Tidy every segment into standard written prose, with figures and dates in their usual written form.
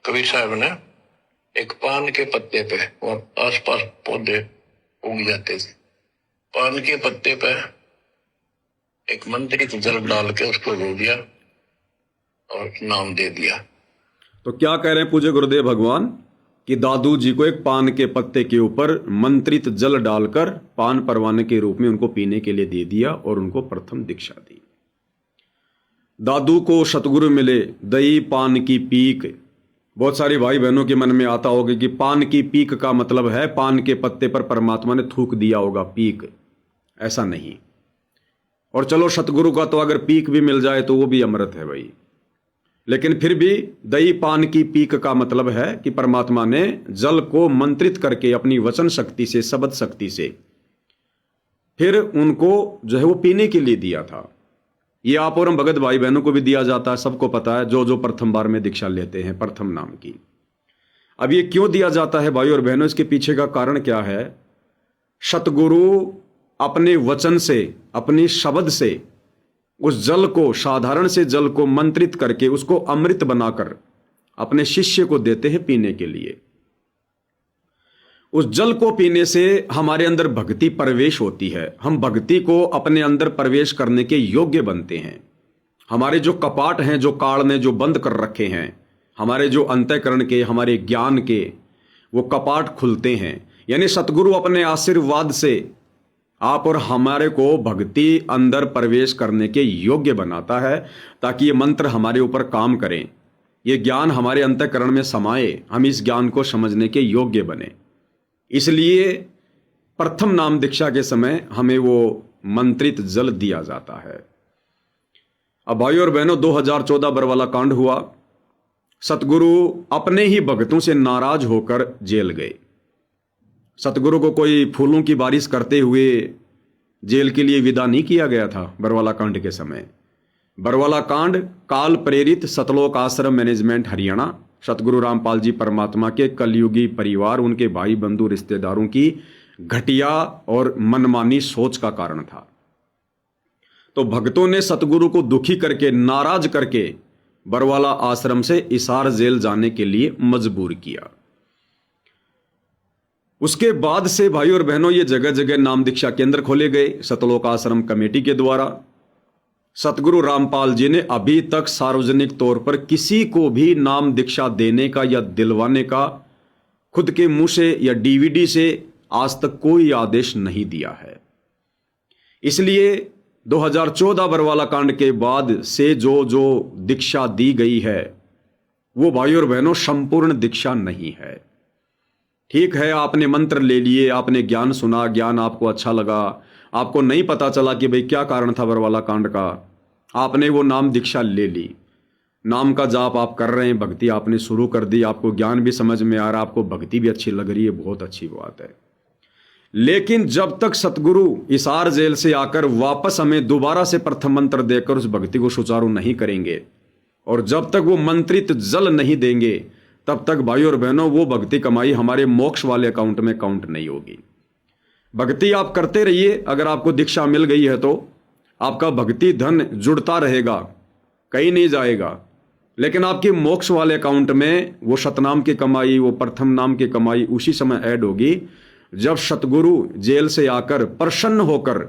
कबीर साहब ने एक पान के पत्ते पे और आसपास पौधे उग जाते थे, पान के पत्ते पे एक मंत्रित जल डाल के उसको रो दिया और नाम दे दिया। तो क्या कह रहे हैं पूज्य गुरुदेव भगवान कि दादू जी को एक पान के पत्ते के ऊपर मंत्रित जल डालकर पान परवाने के रूप में उनको पीने के लिए दे दिया और उनको प्रथम दीक्षा दी। दादू को सतगुरु मिले दही पान की पीक। बहुत सारे भाई बहनों के मन में आता होगा कि पान की पीक का मतलब है पान के पत्ते पर परमात्मा ने थूक दिया होगा पीक। ऐसा नहीं। और चलो सतगुरु का तो अगर पीक भी मिल जाए तो वो भी अमृत है भाई, लेकिन फिर भी दही पान की पीक का मतलब है कि परमात्मा ने जल को मंत्रित करके अपनी वचन शक्ति से, शब्द शक्ति से फिर उनको जो है वो पीने के लिए दिया था। ये आप और हम भगत भाई बहनों को भी दिया जाता है, सबको पता है, जो जो प्रथम बार में दीक्षा लेते हैं प्रथम नाम की। अब ये क्यों दिया जाता है भाई और बहनों, इसके पीछे का कारण क्या है? सतगुरु अपने वचन से, अपनी शब्द से उस जल को, साधारण से जल को मंत्रित करके उसको अमृत बनाकर अपने शिष्य को देते हैं पीने के लिए। उस जल को पीने से हमारे अंदर भक्ति प्रवेश होती है, हम भक्ति को अपने अंदर प्रवेश करने के योग्य बनते हैं। हमारे जो कपाट हैं, जो काल ने जो बंद कर रखे हैं, हमारे जो अंतःकरण के, हमारे ज्ञान के, वो कपाट खुलते हैं। यानी सतगुरु अपने आशीर्वाद से आप और हमारे को भक्ति अंदर प्रवेश करने के योग्य बनाता है, ताकि ये मंत्र हमारे ऊपर काम करें, ये ज्ञान हमारे अंतःकरण में समाये, हम इस ज्ञान को समझने के योग्य बने। इसलिए प्रथम नाम दीक्षा के समय हमें वो मंत्रित जल दिया जाता है। अब भाइयों और बहनों, 2014 बरवाला कांड हुआ। सतगुरु अपने ही भक्तों से नाराज होकर जेल गए। सतगुरु को कोई फूलों की बारिश करते हुए जेल के लिए विदा नहीं किया गया था बरवाला कांड के समय। बरवाला कांड काल प्रेरित सतलोक आश्रम मैनेजमेंट हरियाणा, सतगुरु रामपाल जी परमात्मा के कलयुगी परिवार, उनके भाई बंधु रिश्तेदारों की घटिया और मनमानी सोच का कारण था। तो भक्तों ने सतगुरु को दुखी करके, नाराज करके बरवाला आश्रम से हिसार जेल जाने के लिए मजबूर किया। उसके बाद से भाई और बहनों, ये जगह जगह नाम दीक्षा केंद्र खोले गए सतलोक आश्रम कमेटी के द्वारा। सतगुरु रामपाल जी ने अभी तक सार्वजनिक तौर पर किसी को भी नाम दीक्षा देने का या दिलवाने का खुद के मुंह से या डीवीडी से आज तक कोई आदेश नहीं दिया है। इसलिए 2014 बरवाला कांड के बाद से जो जो दीक्षा दी गई है वो भाई और बहनों संपूर्ण दीक्षा नहीं है। ठीक है, आपने मंत्र ले लिए, आपने ज्ञान सुना, ज्ञान आपको अच्छा लगा, आपको नहीं पता चला कि भाई क्या कारण था बरवाला कांड का, आपने वो नाम दीक्षा ले ली, नाम का जाप आप कर रहे हैं, भक्ति आपने शुरू कर दी, आपको ज्ञान भी समझ में आ रहा, आपको भक्ति भी अच्छी लग रही है, बहुत अच्छी बात है। लेकिन जब तक सतगुरु हिसार जेल से आकर वापस हमें दोबारा से प्रथम मंत्र देकर उस भक्ति को सुचारू नहीं करेंगे और जब तक वो मंत्रित जल नहीं देंगे, तब तक भाई और बहनों वो भक्ति कमाई हमारे मोक्ष वाले अकाउंट में काउंट नहीं होगी। भक्ति आप करते रहिए, अगर आपको दीक्षा मिल गई है तो आपका भक्ति धन जुड़ता रहेगा, कहीं नहीं जाएगा। लेकिन आपके मोक्ष वाले अकाउंट में वो सतनाम की कमाई, वो प्रथम नाम की कमाई उसी समय ऐड होगी जब सतगुरु जेल से आकर प्रसन्न होकर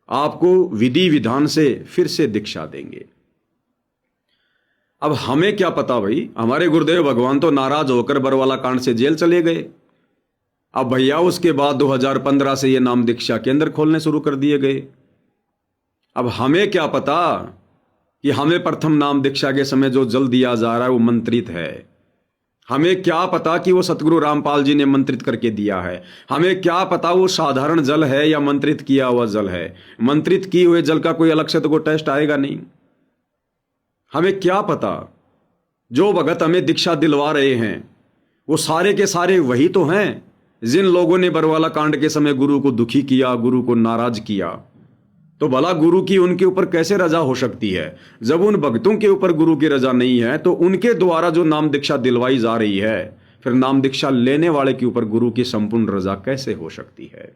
आपको विधि विधान से फिर से दीक्षा देंगे। अब हमें क्या पता भाई, हमारे गुरुदेव भगवान तो नाराज होकर बरवाला कांड से जेल चले गए। अब भैया उसके बाद 2015 से ये नाम दीक्षा केंद्र खोलने शुरू कर दिए गए। अब हमें क्या पता कि हमें प्रथम नाम दीक्षा के समय जो जल दिया जा रहा है वो मंत्रित है। हमें क्या पता कि वो सतगुरु रामपाल जी ने मंत्रित करके दिया है। हमें क्या पता वो साधारण जल है या मंत्रित किया हुआ जल है। मंत्रित किए हुए जल का कोई अलग से तो कोई टेस्ट आएगा नहीं। हमें क्या पता? जो भगत हमें दीक्षा दिलवा रहे हैं वो सारे के सारे वही तो हैं जिन लोगों ने बरवाला कांड के समय गुरु को दुखी किया, गुरु को नाराज किया। तो भला गुरु की उनके ऊपर कैसे रजा हो सकती है? जब उन भक्तों के ऊपर गुरु की रजा नहीं है तो उनके द्वारा जो नाम दीक्षा दिलवाई जा रही है, फिर नाम दीक्षा लेने वाले के ऊपर गुरु की संपूर्ण रजा कैसे हो सकती है?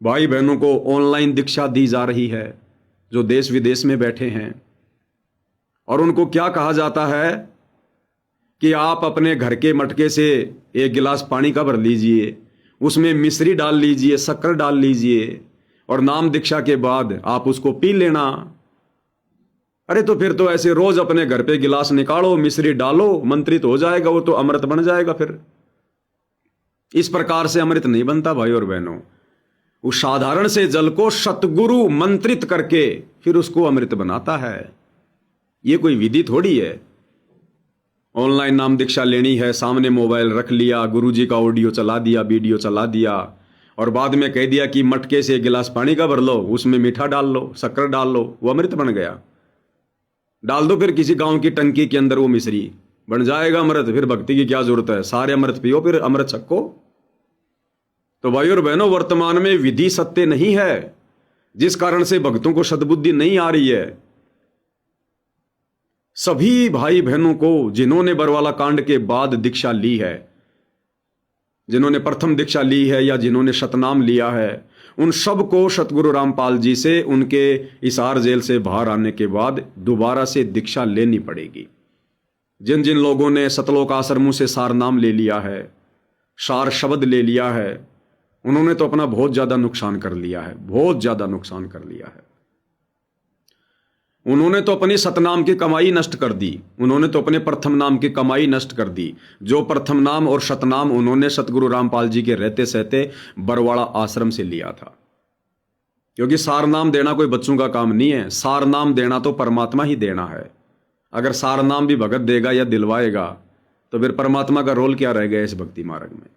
भाई बहनों को ऑनलाइन दीक्षा दी जा रही है जो देश विदेश में बैठे हैं, और उनको क्या कहा जाता है कि आप अपने घर के मटके से एक गिलास पानी का भर लीजिए, उसमें मिश्री डाल लीजिए, शक्कर डाल लीजिए और नाम दीक्षा के बाद आप उसको पी लेना। अरे तो फिर तो ऐसे रोज अपने घर पे गिलास निकालो, मिश्री डालो, मंत्रित हो जाएगा, वो तो अमृत बन जाएगा। फिर इस प्रकार से अमृत नहीं बनता भाई और बहनों। उस साधारण से जल को सतगुरु मंत्रित करके फिर उसको अमृत बनाता है। ये कोई विधि थोड़ी है। ऑनलाइन नाम दीक्षा लेनी है, सामने मोबाइल रख लिया, गुरुजी का ऑडियो चला दिया, वीडियो चला दिया और बाद में कह दिया कि मटके से एक गिलास पानी का भर लो, उसमें मीठा डाल लो, शक्कर डाल लो, वो अमृत बन गया। डाल दो फिर किसी गांव की टंकी के अंदर, वो मिश्री बन जाएगा अमृत। फिर भक्ति की क्या जरूरत है, सारे अमृत पियो, फिर अमृत छको। तो भाई और बहनों, वर्तमान में विधि सत्य नहीं है, जिस कारण से भक्तों को सद्बुद्धि नहीं आ रही है। सभी भाई बहनों को जिन्होंने बरवाला कांड के बाद दीक्षा ली है, जिन्होंने प्रथम दीक्षा ली है या जिन्होंने शतनाम लिया है, उन सबको सतगुरु रामपाल जी से उनके हिसार जेल से बाहर आने के बाद दोबारा से दीक्षा लेनी पड़ेगी। जिन जिन लोगों ने सतलोक आश्रमों से सार नाम ले लिया है, सार शब्द ले लिया है, उन्होंने तो अपना बहुत ज्यादा नुकसान कर लिया है, बहुत ज्यादा नुकसान कर लिया है। उन्होंने तो अपनी सतनाम की कमाई नष्ट कर दी, उन्होंने तो अपने प्रथम नाम की कमाई नष्ट कर दी। जो प्रथम नाम और शतनाम उन्होंने सतगुरु रामपाल जी के रहते सहते बरवाड़ा आश्रम से लिया था। क्योंकि सार नाम देना कोई बच्चों का काम नहीं है, सार नाम देना तो परमात्मा ही देना है। अगर सार नाम भी भगत देगा या दिलवाएगा तो फिर परमात्मा का रोल क्या रह गया इस भक्ति मार्ग में।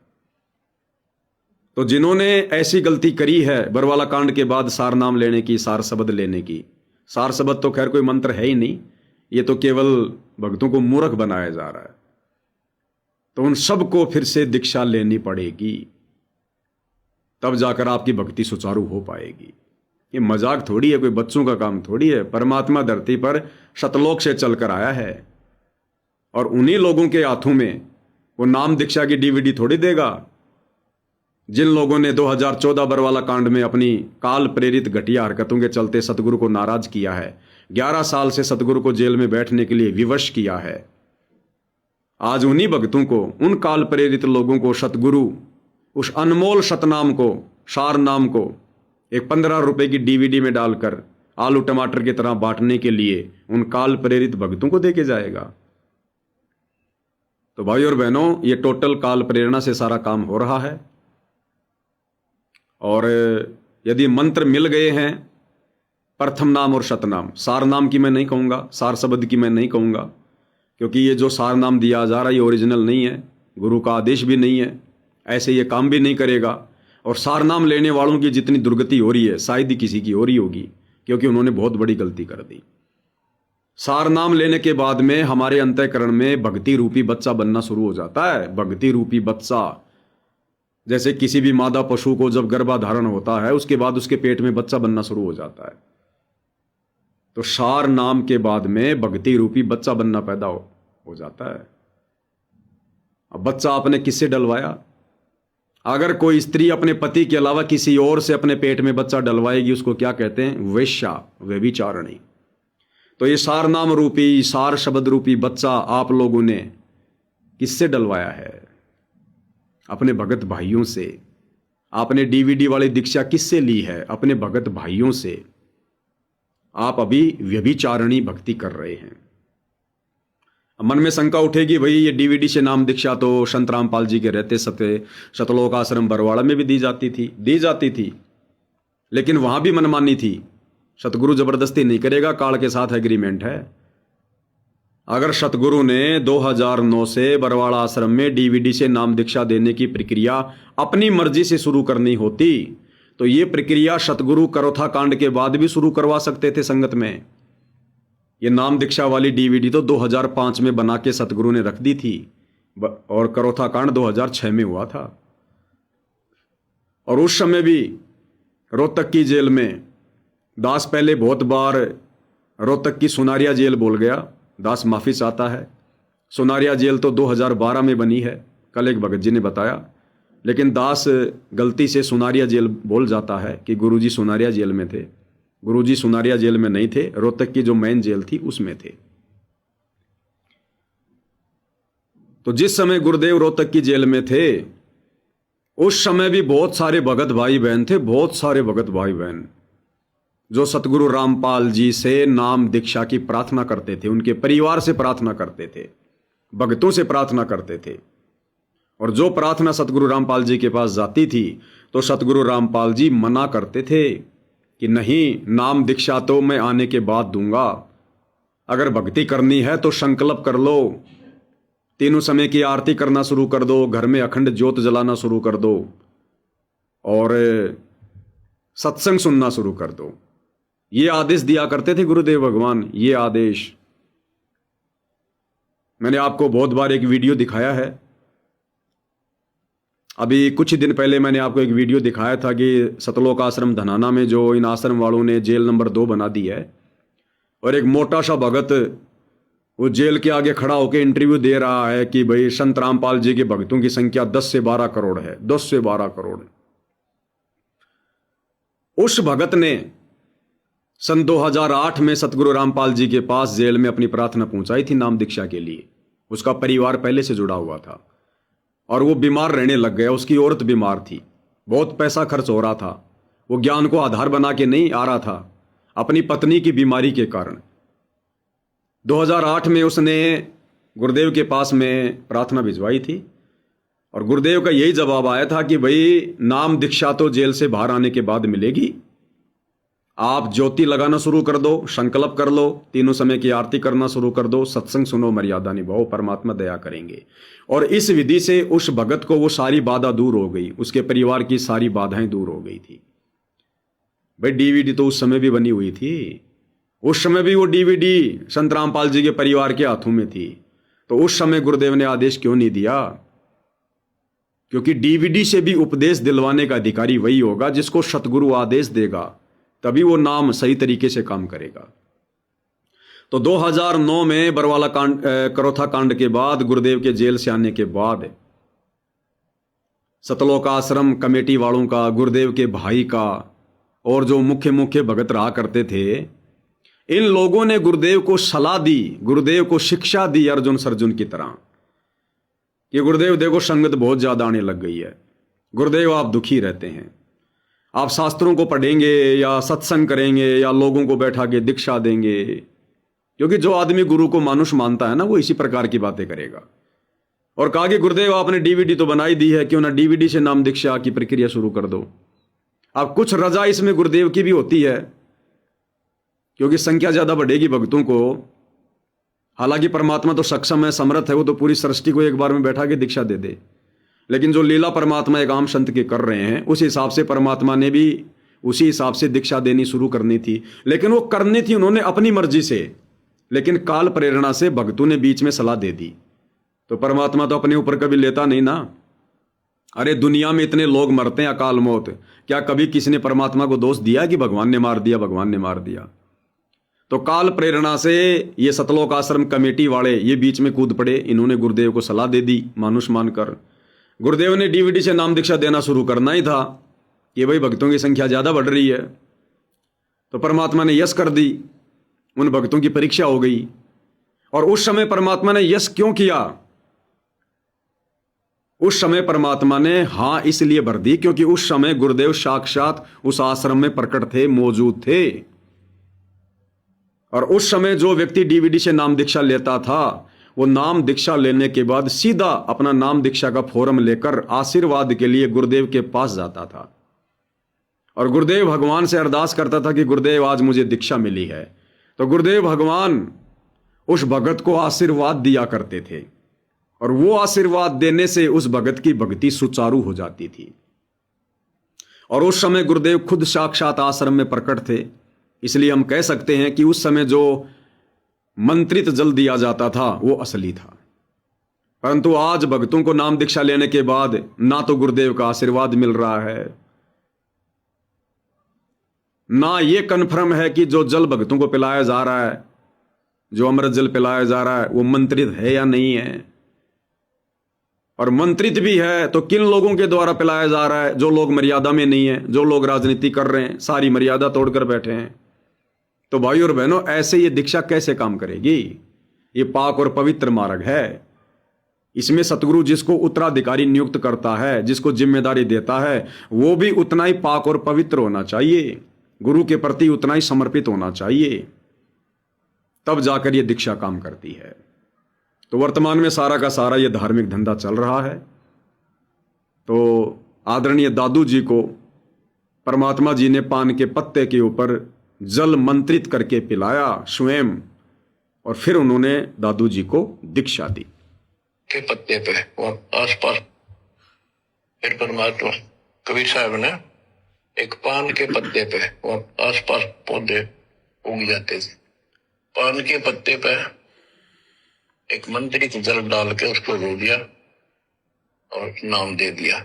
तो जिन्होंने ऐसी गलती करी है बरवाला कांड के बाद सार नाम लेने की, सार शब्द लेने की, सार शब्द तो खैर कोई मंत्र है ही नहीं, ये तो केवल भक्तों को मूर्ख बनाया जा रहा है, तो उन सबको फिर से दीक्षा लेनी पड़ेगी, तब जाकर आपकी भक्ति सुचारू हो पाएगी। ये मजाक थोड़ी है, कोई बच्चों का काम थोड़ी है। परमात्मा धरती पर सतलोक से चलकर आया है और उन्हीं लोगों के हाथों में वो नाम दीक्षा की डीवीडी थोड़ी देगा। जिन लोगों ने 2014 बरवाला कांड में अपनी काल प्रेरित घटिया हरकतों के चलते सतगुरु को नाराज किया है, 11 साल से सतगुरु को जेल में बैठने के लिए विवश किया है, आज उन्हीं भक्तों को, उन काल प्रेरित लोगों को सतगुरु उस अनमोल सतनाम को, सार नाम को एक 15 रुपए की डीवीडी में डालकर आलू टमाटर की तरह बांटने के लिए उन काल प्रेरित भक्तों को देके जाएगा। तो भाई और बहनों, ये टोटल काल प्रेरणा से सारा काम हो रहा है। और यदि मंत्र मिल गए हैं, प्रथम नाम और शतनाम, सार नाम की मैं नहीं कहूँगा, सार शब्द की मैं नहीं कहूँगा, क्योंकि ये जो सार नाम दिया जा रहा है ये ओरिजिनल नहीं है, गुरु का आदेश भी नहीं है, ऐसे ये काम भी नहीं करेगा। और सार नाम लेने वालों की जितनी दुर्गति हो रही है शायद ही किसी की हो रही होगी, क्योंकि उन्होंने बहुत बड़ी गलती कर दी। सार नाम लेने के बाद में हमारे अंतःकरण में भक्ति रूपी बच्चा बनना शुरू हो जाता है। भक्ति रूपी बच्चा, जैसे किसी भी मादा पशु को जब गर्भाधारण होता है उसके बाद उसके पेट में बच्चा बनना शुरू हो जाता है, तो सार नाम के बाद में भक्ति रूपी बच्चा बनना पैदा हो जाता है। अब बच्चा आपने किससे डलवाया? अगर कोई स्त्री अपने पति के अलावा किसी और से अपने पेट में बच्चा डलवाएगी उसको क्या कहते हैं? वेश्या, व्यभिचारिणी। तो ये सार नाम रूपी, सार शब्द रूपी बच्चा आप लोगों ने किससे डलवाया है? अपने भगत भाइयों से। आपने डीवीडी वाली दीक्षा किससे ली है? अपने भगत भाइयों से। आप अभी व्यभिचारिणी भक्ति कर रहे हैं। मन में शंका उठेगी, भाई ये डीवीडी से नाम दीक्षा तो संत रामपाल जी के रहते सतलोक आश्रम बरवाड़ा में भी दी जाती थी, लेकिन वहां भी मनमानी थी। सतगुरु जबरदस्ती नहीं करेगा, काल के साथ एग्रीमेंट है। अगर सतगुरु ने 2009 से बरवाड़ा आश्रम में डीवीडी से नाम दीक्षा देने की प्रक्रिया अपनी मर्जी से शुरू करनी होती तो ये प्रक्रिया सतगुरु करोथा कांड के बाद भी शुरू करवा सकते थे संगत में। ये नाम दीक्षा वाली डीवीडी तो 2005 में बना के सतगुरु ने रख दी थी और करोथा कांड 2006 में हुआ था। और उस समय भी रोहतक की जेल में दास पहले बहुत बार रोहतक की सुनारिया जेल बोल गया, दास माफी चाहता है। सुनारिया जेल तो 2012 में बनी है, कल एक भगत जी ने बताया, लेकिन दास गलती से सुनारिया जेल बोल जाता है कि गुरुजी सुनारिया जेल में थे। गुरुजी सुनारिया जेल में नहीं थे, रोहतक की जो मेन जेल थी उसमें थे। तो जिस समय गुरुदेव रोहतक की जेल में थे उस समय भी बहुत सारे भगत भाई बहन थे, बहुत सारे भगत भाई बहन जो सतगुरु रामपाल जी से नाम दीक्षा की प्रार्थना करते थे, उनके परिवार से प्रार्थना करते थे, भगतों से प्रार्थना करते थे। और जो प्रार्थना सतगुरु रामपाल जी के पास जाती थी तो सतगुरु रामपाल जी मना करते थे कि नहीं, नाम दीक्षा तो मैं आने के बाद दूंगा, अगर भक्ति करनी है तो संकल्प कर लो, तीनों समय की आरती करना शुरू कर दो, घर में अखंड ज्योत जलाना शुरू कर दो और सत्संग सुनना शुरू कर दो। ये आदेश दिया करते थे गुरुदेव भगवान। ये आदेश मैंने आपको बहुत बार एक वीडियो दिखाया है। अभी कुछ ही दिन पहले मैंने आपको एक वीडियो दिखाया था कि सतलोक आश्रम धनाना में जो इन आश्रम वालों ने जेल नंबर 2 बना दी है और एक मोटा सा भगत वो जेल के आगे खड़ा होकर इंटरव्यू दे रहा है कि भाई संत रामपाल जी के भक्तों की संख्या 10 से 12 करोड़ है, 10 से 12 करोड़। उस भगत ने सन 2008 में सतगुरु रामपाल जी के पास जेल में अपनी प्रार्थना पहुंचाई थी नाम दीक्षा के लिए। उसका परिवार पहले से जुड़ा हुआ था और वो बीमार रहने लग गया। उसकी औरत बीमार थी, बहुत पैसा खर्च हो रहा था, वो ज्ञान को आधार बना के नहीं आ रहा था अपनी पत्नी की बीमारी के कारण। 2008 में उसने गुरुदेव के पास में प्रार्थना भिजवाई थी और गुरुदेव का यही जवाब आया था कि भाई नाम दीक्षा तो जेल से बाहर आने के बाद मिलेगी, आप ज्योति लगाना शुरू कर दो, संकल्प कर लो, तीनों समय की आरती करना शुरू कर दो, सत्संग सुनो, मर्यादा निभाओ, परमात्मा दया करेंगे। और इस विधि से उस भगत को वो सारी बाधा दूर हो गई, उसके परिवार की सारी बाधाएं दूर हो गई थी। भाई डीवीडी तो उस समय भी बनी हुई थी, उस समय भी वो डीवीडी संत रामपाल जी के परिवार के हाथों में थी। तो उस समय गुरुदेव ने आदेश क्यों नहीं दिया? क्योंकि डीवीडी से भी उपदेश दिलवाने का अधिकारी वही होगा जिसको सतगुरु आदेश देगा, तभी वो नाम सही तरीके से काम करेगा। तो 2009 में बरवाला कांड, करोथा कांड के बाद, गुरुदेव के जेल से आने के बाद सतलोक आश्रम कमेटी वालों का, गुरुदेव के भाई का और जो मुख्य मुख्य भगत रहा करते थे, इन लोगों ने गुरुदेव को सलाह दी, गुरुदेव को शिक्षा दी अर्जुन सर्जुन की तरह कि गुरुदेव देखो संगत बहुत ज्यादा आने लग गई है, गुरुदेव आप दुखी रहते हैं, आप शास्त्रों को पढ़ेंगे या सत्संग करेंगे या लोगों को बैठा के दीक्षा देंगे, क्योंकि जो आदमी गुरु को मानुष मानता है ना वो इसी प्रकार की बातें करेगा। और कहा कि गुरुदेव आपने डीवीडी तो बनाई दी है, क्यों ना डीवीडी से नाम दीक्षा की प्रक्रिया शुरू कर दो। अब कुछ रजा इसमें गुरुदेव की भी होती है क्योंकि संख्या ज्यादा बढ़ेगी भक्तों को। हालांकि परमात्मा तो सक्षम है, समर्थ है, वो तो पूरी सृष्टि को एक बार में बैठा के दीक्षा दे दे, लेकिन जो लीला परमात्मा एक आम संत के कर रहे हैं उस हिसाब से परमात्मा ने भी उसी हिसाब से दीक्षा देनी शुरू करनी थी। लेकिन वो करनी थी उन्होंने अपनी मर्जी से, लेकिन काल प्रेरणा से भक्तों ने बीच में सलाह दे दी। तो परमात्मा तो अपने ऊपर कभी लेता नहीं ना। अरे दुनिया में इतने लोग मरते हैं अकाल मौत, क्या कभी किसी ने परमात्मा को दोष दिया कि भगवान ने मार दिया, भगवान ने मार दिया? तो काल प्रेरणा से ये सतलोक आश्रम कमेटी वाले ये बीच में कूद पड़े, इन्होंने गुरुदेव को सलाह दे दी मानुष मानकर। गुरुदेव ने डीवीडी से नाम दीक्षा देना शुरू करना ही था कि भाई भक्तों की संख्या ज्यादा बढ़ रही है। तो परमात्मा ने यश कर दी, उन भक्तों की परीक्षा हो गई। और उस समय परमात्मा ने यश क्यों किया? उस समय परमात्मा ने हां इसलिए भर दी क्योंकि उस समय गुरुदेव साक्षात उस आश्रम में प्रकट थे, मौजूद थे। और उस समय जो व्यक्ति डीवीडी से नाम दीक्षा लेता था वो नाम दीक्षा लेने के बाद सीधा अपना नाम दीक्षा का फॉर्म लेकर आशीर्वाद के लिए गुरुदेव के पास जाता था और गुरुदेव भगवान से अरदास करता था कि गुरुदेव आज मुझे दीक्षा मिली है। तो गुरुदेव भगवान उस भगत को आशीर्वाद दिया करते थे और वो आशीर्वाद देने से उस भगत की भक्ति सुचारू हो जाती थी। और उस समय गुरुदेव खुद साक्षात आश्रम में प्रकट थे, इसलिए हम कह सकते हैं कि उस समय जो मंत्रित जल दिया जाता था वो असली था। परंतु आज भक्तों को नाम दीक्षा लेने के बाद ना तो गुरुदेव का आशीर्वाद मिल रहा है, ना ये कन्फर्म है कि जो जल भक्तों को पिलाया जा रहा है, जो अमृत जल पिलाया जा रहा है, वो मंत्रित है या नहीं है। और मंत्रित भी है तो किन लोगों के द्वारा पिलाया जा रहा है? जो लोग मर्यादा में नहीं है, जो लोग राजनीति कर रहे हैं, सारी मर्यादा तोड़कर बैठे हैं। तो भाई और बहनों, ऐसे ये दीक्षा कैसे काम करेगी? ये पाक और पवित्र मार्ग है, इसमें सतगुरु जिसको उत्तराधिकारी नियुक्त करता है, जिसको जिम्मेदारी देता है, वो भी उतना ही पाक और पवित्र होना चाहिए, गुरु के प्रति उतना ही समर्पित होना चाहिए, तब जाकर ये दीक्षा काम करती है। तो वर्तमान में सारा का सारा ये धार्मिक धंधा चल रहा है। तो आदरणीय दादू जी को परमात्मा जी ने पान के पत्ते के ऊपर जल मंत्रित करके पिलाया स्वयं, और फिर उन्होंने दादू जी को दीक्षा दी। के पत्ते पे और आसपास फिर परमात्मा कबीर साहब ने एक पान के पत्ते पे और आसपास पौधे उग जाते थे। पान के पत्ते पे एक मंत्रित जल डाल के उसको रो दिया और नाम दे दिया।